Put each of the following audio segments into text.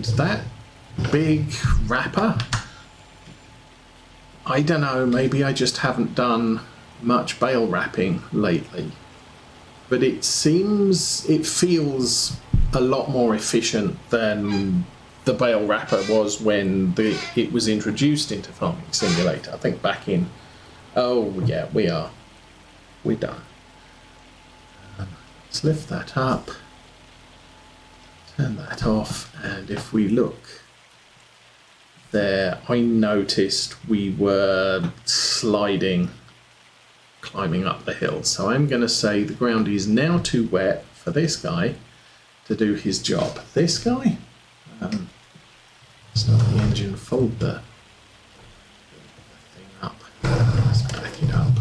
And that big wrapper, I don't know, maybe I just haven't done much bale wrapping lately, but it feels a lot more efficient than the bale wrapper was when it was introduced into Farming Simulator. I think back in, oh yeah, we're done. Let's lift that up, turn that off, and if we look there, I noticed we were climbing up the hill. So I'm going to say the ground is now too wet for this guy to do his job. This guy? Start the engine, fold the thing up. Let's back it up.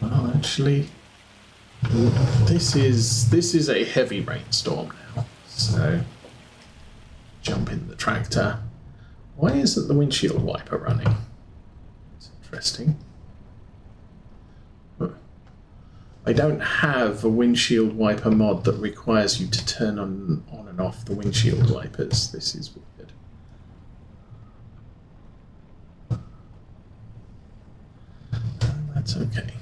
Well, actually, this is a heavy rainstorm now. So jump in the tractor. Why isn't the windshield wiper running? It's interesting. I don't have a windshield wiper mod that requires you to turn on and off the windshield wipers. This is weird. That's okay.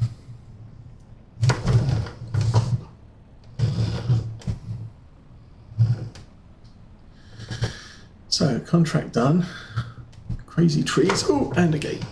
So, contract done. Crazy trees. Oh, and a gate.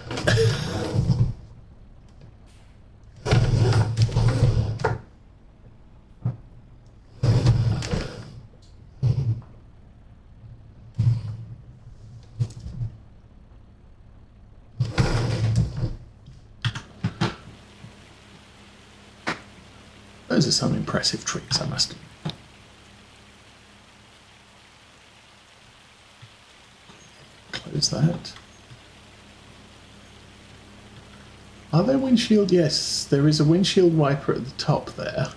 Those are some impressive trees, I must admit. Close that. Are there windshield? Yes, there is a windshield wiper at the top there.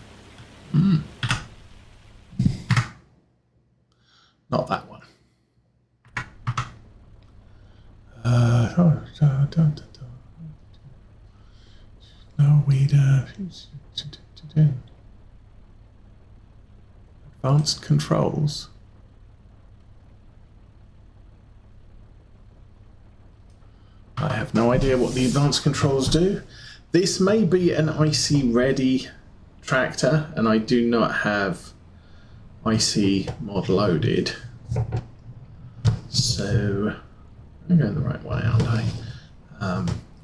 Not that one. No, we'd advanced controls. I have no idea what the advanced controls do. This may be an IC ready tractor, and I do not have IC mod loaded. So I'm going the right way, aren't I?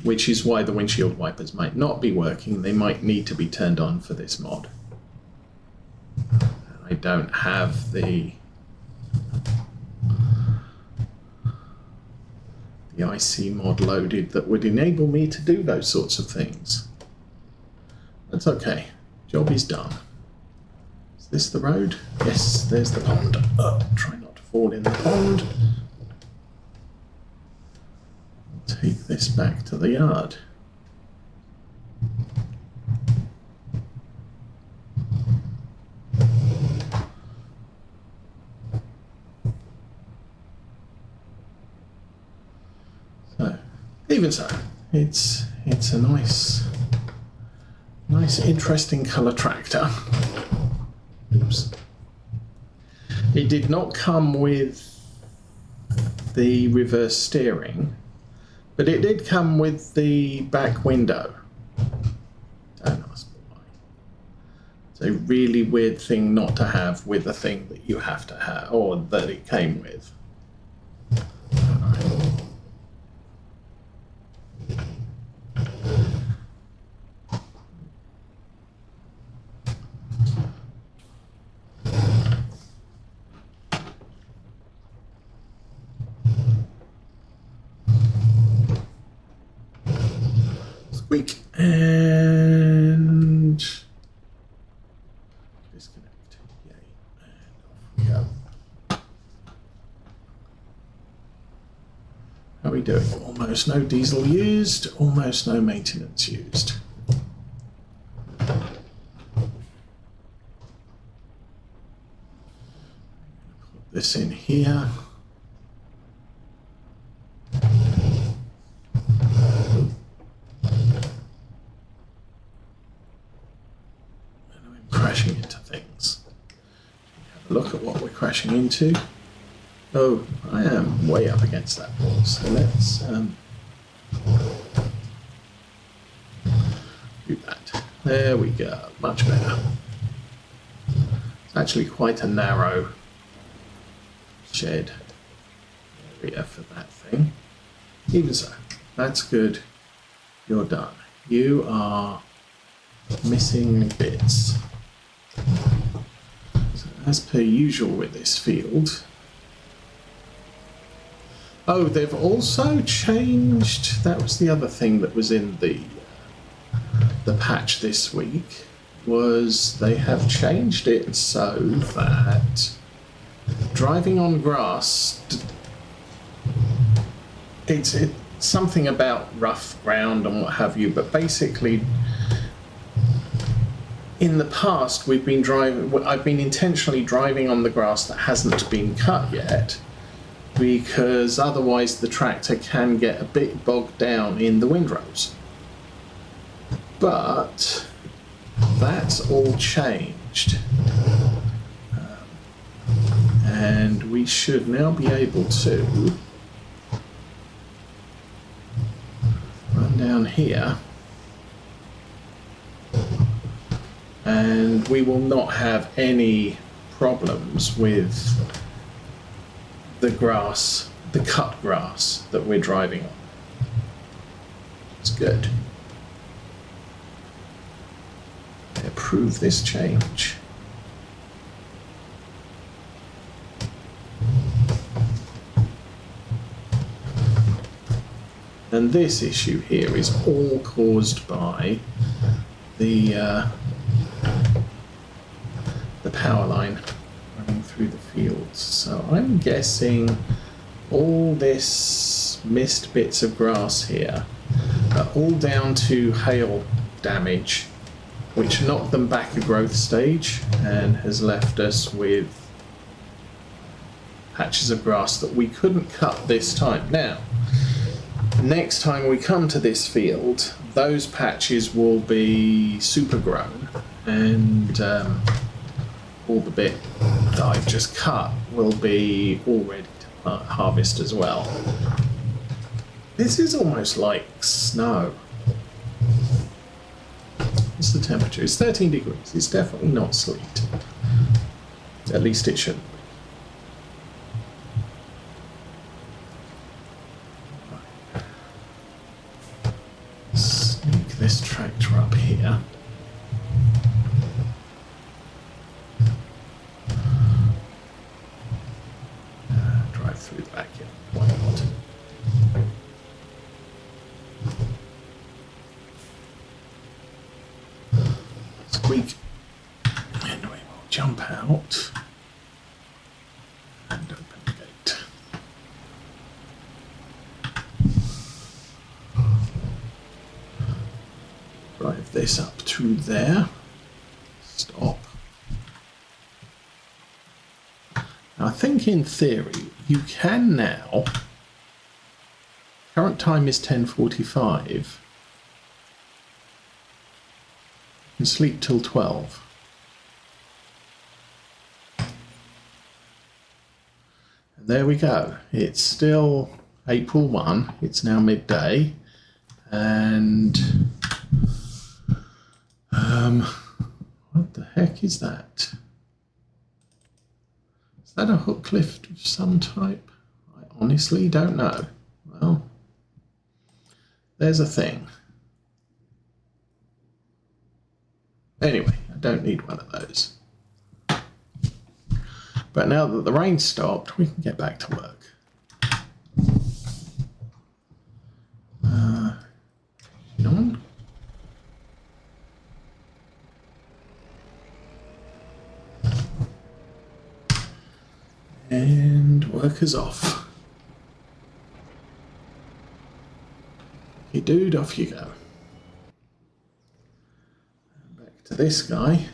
Which is why the windshield wipers might not be working. They might need to be turned on for this mod. I don't have the IC mod loaded that would enable me to do those sorts of things. That's okay. Job is done. Is this the road? Yes, there's the pond. Oh, try not to fall in the pond. I'll take this back to the yard. Even so, it's a nice interesting colour tractor. Oops. It did not come with the reverse steering, but it did come with the back window. Don't ask me why. It's a really weird thing not to have with a thing that you have to have, or that it came with. Squeak and disconnect. Yay. And off we go. How are we doing? Almost no diesel used, almost no maintenance used. Put this in here. Crashing into things. We have a look at what we're crashing into. Oh, I am way up against that wall, so let's do that. There we go, much better. It's actually quite a narrow shed area for that thing. Even so, that's good. You're done. You are missing bits. So as per usual with this field. Oh, they've also changed. That was the other thing that was in the patch this week. Was they have changed it so that driving on grass, it's something about rough ground and what have you, but basically in the past I've been intentionally driving on the grass that hasn't been cut yet, because otherwise the tractor can get a bit bogged down in the windrows. But that's all changed, and we should now be able to run down here, and we will not have any problems with the grass, the cut grass that we're driving on. It's good. I approve this change. And this issue here is all caused by the power line running through the fields. So I'm guessing all this missed bits of grass here are all down to hail damage, which knocked them back a growth stage and has left us with patches of grass that we couldn't cut this time. Now, next time we come to this field, those patches will be super grown, and all the bit that I've just cut will be all ready to harvest as well. This is almost like snow. What's the temperature? It's 13 degrees. It's definitely not sleet. At least it shouldn't be. Sneak this tractor up here. Drive through the backyard. Why not? Squeak. And we will jump out and open the gate. Drive this up to there. Stop. Now, I think in theory you can now. Current time is 10:45. And sleep till 12. And there we go. It's still April 1. It's now midday. And what the heck is that? Is that a hook lift of some type? I honestly don't know. Well, there's a thing. Anyway, I don't need one of those. But now that the rain stopped, we can get back to work. On. And workers off. You dude, off you go. Back to this guy.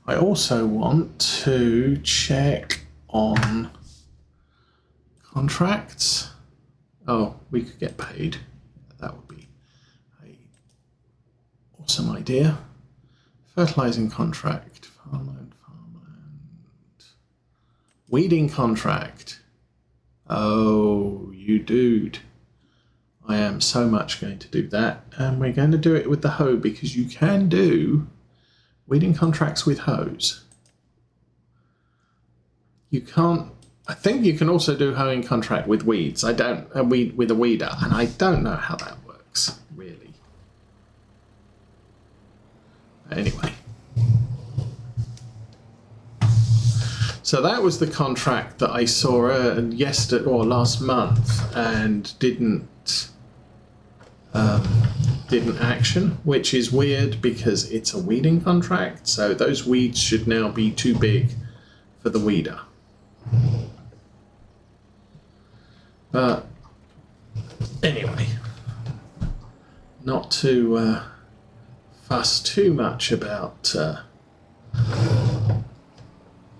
I also want to check on contracts. Oh, we could get paid. That would be an awesome idea. Fertilizing contract, Weeding contract. Oh, you dude. I am so much going to do that. And we're going to do it with the hoe because you can do weeding contracts with hoes. You can't. I think you can also do hoeing contract with weeds. I don't with a weeder, and I don't know how that works really. But anyway, so that was the contract that I saw yesterday or last month, and didn't action, which is weird because it's a weeding contract. So those weeds should now be too big for the weeder. But anyway, not to fuss too much about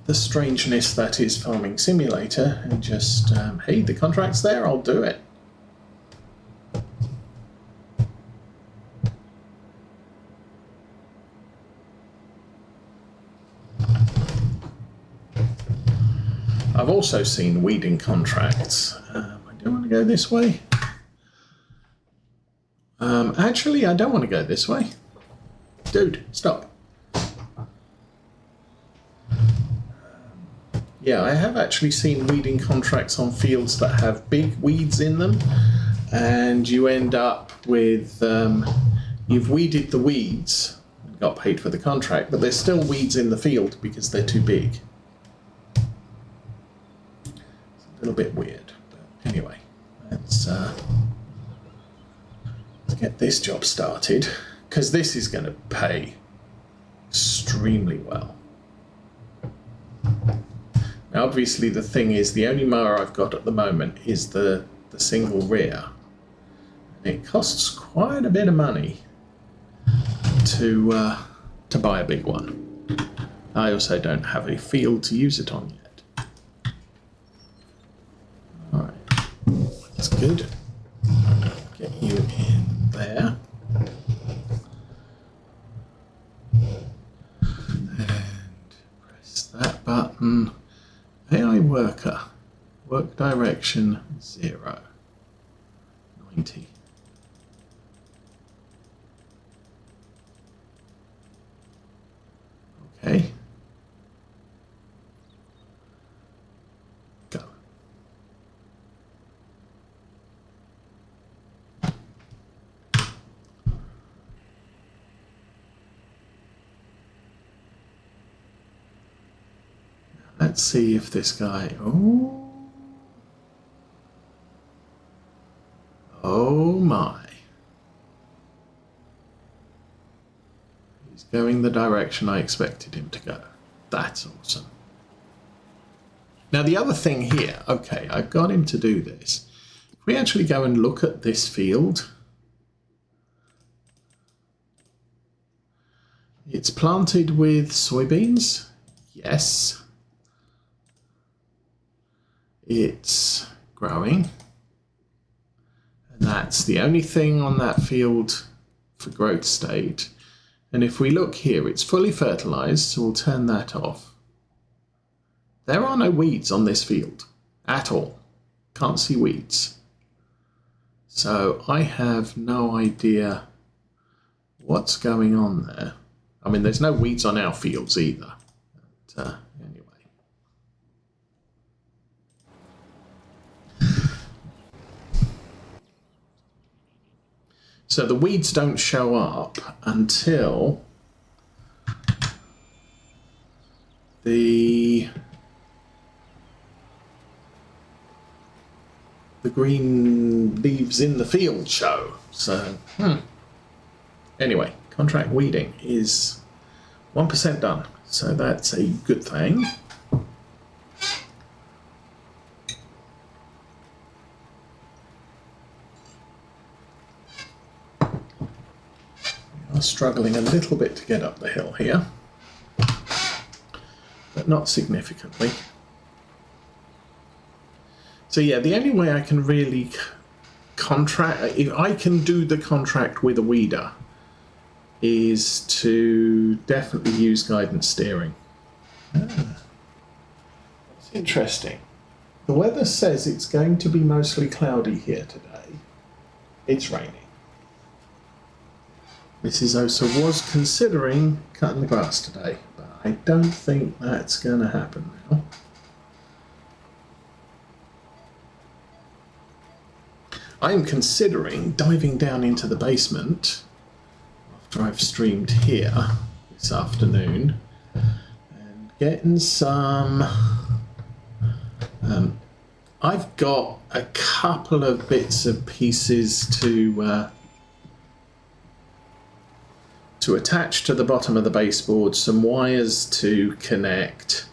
the strangeness that is Farming Simulator, and just, hey, the contract's there, I'll do it. I've also seen weeding contracts. I don't want to go this way. Actually, I don't want to go this way. Dude, stop. Yeah, I have actually seen weeding contracts on fields that have big weeds in them, and you end up with, you've weeded the weeds and got paid for the contract, but there's still weeds in the field because they're too big. A little bit weird, but anyway, let's get this job started, because this is going to pay extremely well. Now obviously the thing is, the only mower I've got at the moment is the single rear, and it costs quite a bit of money to buy a big one. I also don't have a field to use it on yet. That's good. Get you in there. And press that button. AI worker. Work direction 0. 90. Okay. Go. Let's see if this guy... Oh my. He's going the direction I expected him to go. That's awesome. Now the other thing here, okay, I've got him to do this. If we actually go and look at this field, it's planted with soybeans. Yes. It's growing, and that's the only thing on that field for growth state. And if we look here, it's fully fertilized, so we'll turn that off. There are no weeds on this field at all. Can't see weeds. So I have no idea what's going on there. I mean, there's no weeds on our fields either. But, anyway. So the weeds don't show up until the green leaves in the field show. So, anyway, contract weeding is 1% done. So that's a good thing. Struggling a little bit to get up the hill here, but not significantly. So yeah, the only way I can really contract, if I can do the contract with a weeder, is to definitely use guidance steering. It's interesting. The weather says it's going to be mostly cloudy here today. It's raining. Mrs. Osa was considering cutting the grass today, but I don't think that's going to happen now. I am considering diving down into the basement after I've streamed here this afternoon and getting some... I've got a couple of bits and pieces to attach to the bottom of the baseboard, some wires to connect,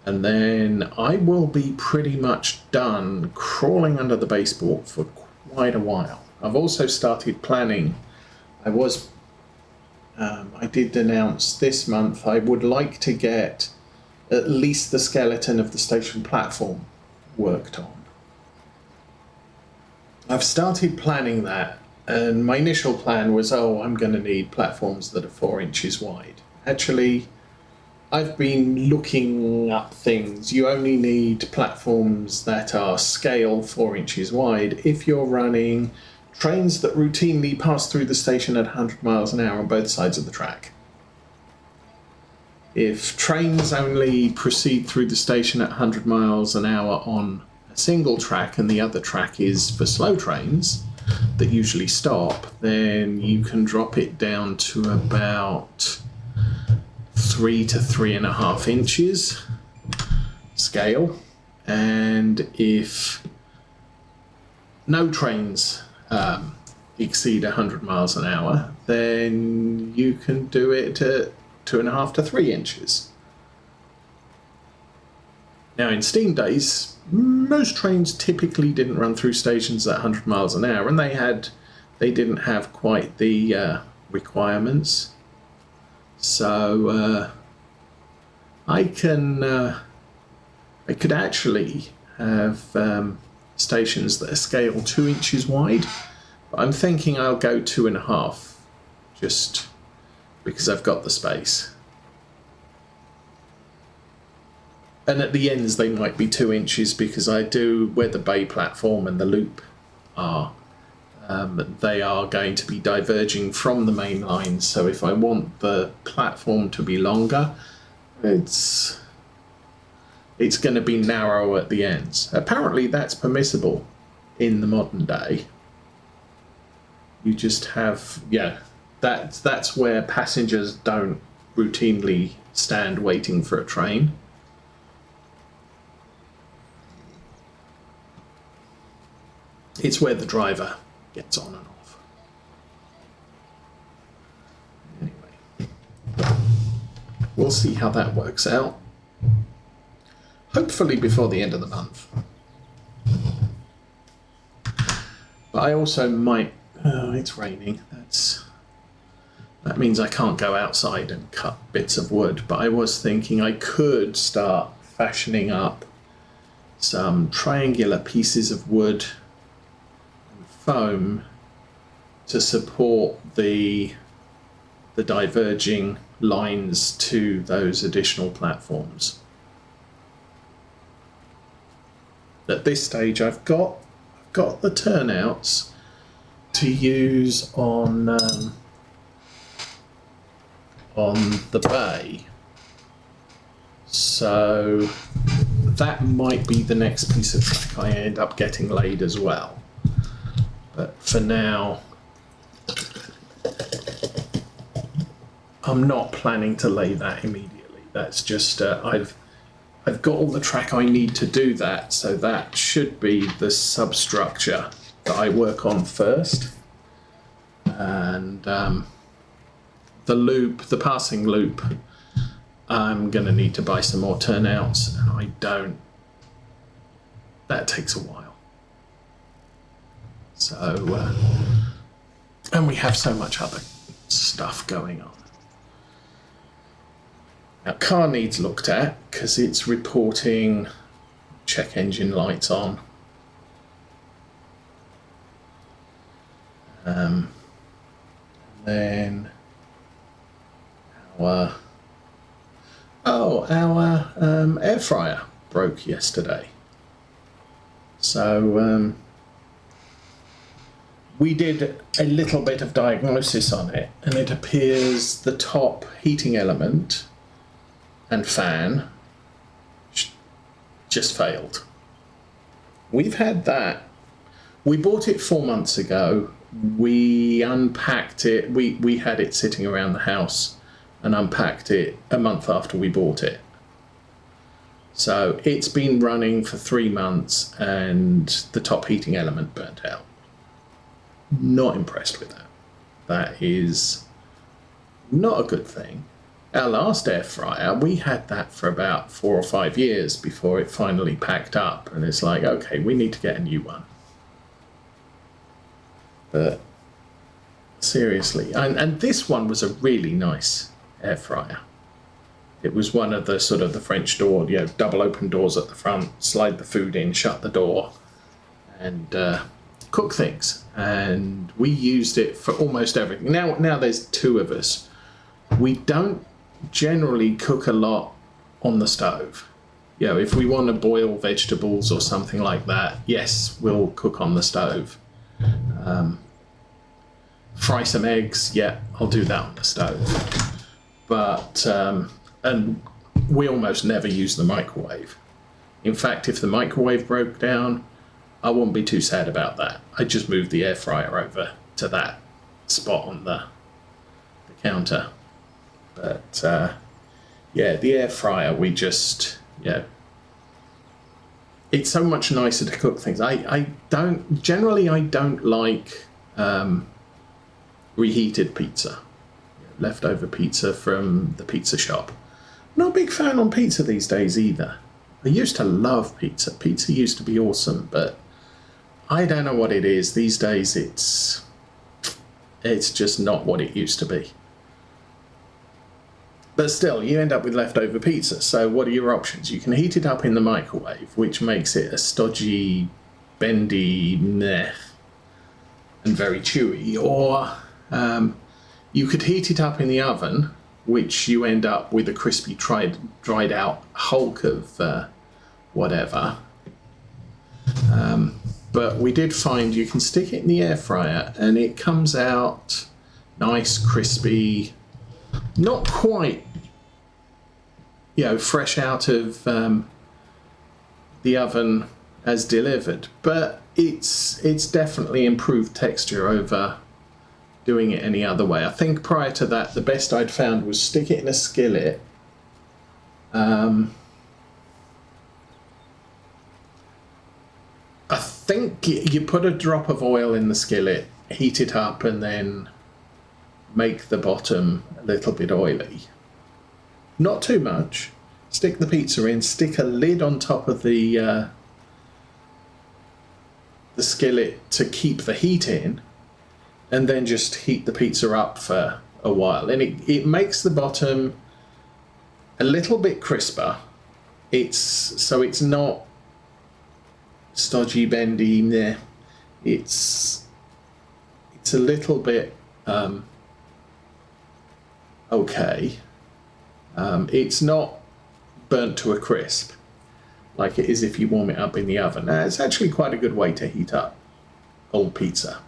and then I will be pretty much done crawling under the baseboard for quite a while. I've also started planning. I did announce this month I would like to get at least the skeleton of the station platform worked on. I've started planning that, and my initial plan was, I'm going to need platforms that are 4 inches wide. Actually, I've been looking up things. You only need platforms that are scale 4 inches wide if you're running trains that routinely pass through the station at 100 miles an hour on both sides of the track. If trains only proceed through the station at 100 miles an hour on a single track and the other track is for slow trains that usually stop, then you can drop it down to about 3 to 3.5 inches scale. And if no trains exceed 100 miles an hour, then you can do it at 2.5 to 3 inches. Now, in steam days, most trains typically didn't run through stations at 100 miles an hour, and they didn't have quite the requirements. So I could actually have stations that are scale 2 inches wide, but I'm thinking I'll go 2.5, just because I've got the space. And at the ends they might be 2 inches, because I do, where the bay platform and the loop are, they are going to be diverging from the main line. So if I want the platform to be longer, it's going to be narrow at the ends. Apparently that's permissible in the modern day. You just have, that's where passengers don't routinely stand waiting for a train. It's where the driver gets on and off. Anyway, we'll see how that works out. Hopefully before the end of the month. But I also might... it's raining. That means I can't go outside and cut bits of wood. But I was thinking I could start fashioning up some triangular pieces of wood and foam to support the diverging lines to those additional platforms. At this stage, I've got the turnouts to use on the bay, so that might be the next piece of track I end up getting laid as well. But for now, I'm not planning to lay that immediately. That's just I've got all the track I need to do that, so that should be the substructure that I work on first. And the loop, the passing loop, I'm going to need to buy some more turnouts, and that takes a while. So, and we have so much other stuff going on. Now, car needs looked at because it's reporting check engine lights on. Then our air fryer broke yesterday. So we did a little bit of diagnosis on it, and it appears the top heating element and fan just failed. We've had that. We bought it 4 months ago. We unpacked it. We had it sitting around the house and unpacked it a month after we bought it. So it's been running for 3 months and the top heating element burnt out. Not impressed with that. That is not a good thing. Our last air fryer, we had that for about 4 or 5 years before it finally packed up. And it's like, okay, we need to get a new one. But seriously, and this one was a really nice air fryer. It was one of the sort of the French door, double open doors at the front, slide the food in, shut the door, and cook things. And we used it for almost everything. Now there's 2 of us. We don't generally cook a lot on the stove. If we want to boil vegetables or something like that, yes, we'll cook on the stove. Fry some eggs, yeah, I'll do that on the stove. But and we almost never use the microwave. In fact, if the microwave broke down, I wouldn't be too sad about that. I'd just move the air fryer over to that spot on the counter. But the air fryer, we just, it's so much nicer to cook things. I don't like reheated pizza, leftover pizza from the pizza shop. Not a big fan on pizza these days either. I used to love pizza. Pizza used to be awesome, but I don't know what it is. These days it's just not what it used to be. But still, you end up with leftover pizza. So what are your options? You can heat it up in the microwave, which makes it a stodgy, bendy, meh, and very chewy. Or you could heat it up in the oven, which you end up with a crispy, dried out hulk of whatever. But we did find you can stick it in the air fryer and it comes out nice, crispy, not quite, fresh out of the oven as delivered, but it's definitely improved texture over doing it any other way. I think prior to that, the best I'd found was stick it in a skillet. I think you put a drop of oil in the skillet, heat it up, and then make the bottom a little bit oily. Not too much. Stick the pizza in, stick a lid on top of the skillet to keep the heat in, and then just heat the pizza up for a while. And it makes the bottom a little bit crisper. So it's not stodgy, bendy, meh. It's a little bit okay. It's not burnt to a crisp like it is if you warm it up in the oven. It's actually quite a good way to heat up old pizza.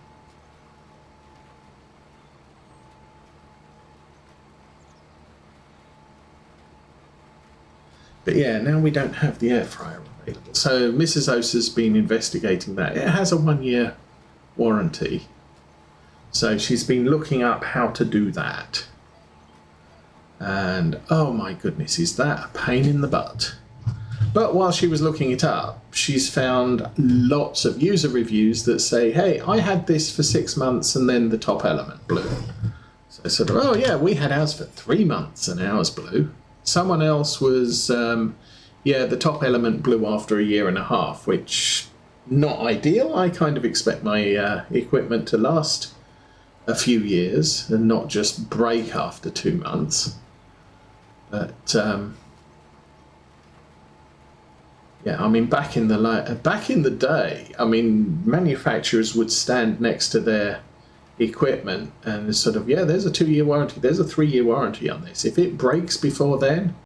But yeah, now we don't have the air fryer available. So Mrs. Osa's been investigating that. It has a 1-year warranty. So she's been looking up how to do that. And oh my goodness, is that a pain in the butt. But while she was looking it up, she's found lots of user reviews that say, hey, I had this for 6 months and then the top element blew. So sort of, oh yeah, we had ours for 3 months and ours blew. Someone else was, the top element blew after 1.5 years, which not ideal. I kind of expect my equipment to last a few years and not just break after 2 months. But back in the day, manufacturers would stand next to their equipment and sort of, there's a 2-year warranty, there's a 3-year warranty on this. If it breaks before then,